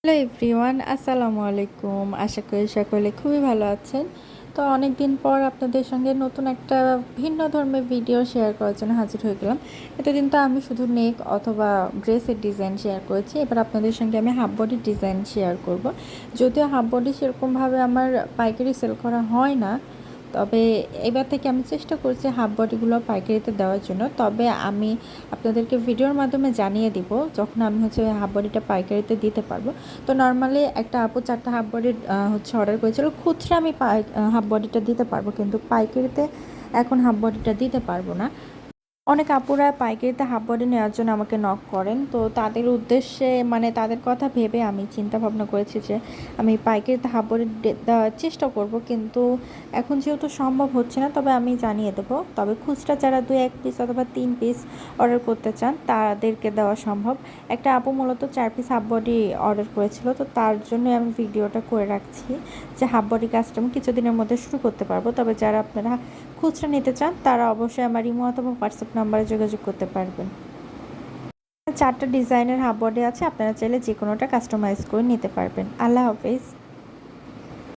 Hello everyone, আসসালামু আলাইকুম। আশা করি সকলে খুবই ভালো আছেন। তো অনেক দিন পর আপনাদের সঙ্গে নতুন একটা ভিন্ন ধর্মের ভিডিও শেয়ার করার জন্য হাজির হয়ে গেলাম। এতদিন তো আমি শুধু নেক অথবা ড্রেসের ডিজাইন শেয়ার করেছি। এবার আপনাদের সঙ্গে আমি হাফ বডির ডিজাইন শেয়ার করব। যদিও হাফ বডি সেরকমভাবে আমার পাইকারি সেল করা হয় না, তবে এবার থেকে আমি চেষ্টা করছি হাফ বডিগুলো পাইকারিতে দেওয়ার জন্য। তবে আমি আপনাদেরকে ভিডিওর মাধ্যমে জানিয়ে দিব যখন আমি হাফ বডিটা পাইকারিতে দিতে পারবো। তো নর্মালি একটা আপু 4টা হাফ বডির অর্ডার করেছিল। খুচরা আমি হাফ বডিটা দিতে পারবো, কিন্তু পাইকারিতে এখন হাফ বডিটা দিতে পারবো না। অনেক আপুরা পাইকারিতে হাফ বডি নেওয়ার জন্য আমাকে নক করেন, তো তাদের উদ্দেশ্যে মানে তাদের কথা ভেবে আমি চিন্তা ভাবনা করেছি যে আমি পাইকারিতে হাফ বডি দেওয়ার চেষ্টা করব, কিন্তু এখন যেহেতু সম্ভব হচ্ছে না, তবে আমি জানিয়ে দেবো। তবে খুচরা যারা 2-1 পিস অথবা 3 পিস অর্ডার করতে চান তাদেরকে দেওয়া সম্ভব। একটা আপু মূলত 4 পিস হাফ বডি অর্ডার করেছিল, তো তার জন্য আমি ভিডিওটা করে রাখছি যে হাফ বডি কাজটা আমি কিছুদিনের মধ্যে শুরু করতে পারবো। তবে যারা আপনারা খুচরা নিতে চান তারা অবশ্যই আমার ইমো অথবা হোয়াটসঅ্যাপ নাম্বারে যোগাযোগ করতে পারবেন। 4টা ডিজাইনের হাফ বডি আছে, আপনারা চাইলে যে কোনোটা কাস্টমাইজ করে নিতে পারবেন। আল্লাহ হাফেজ।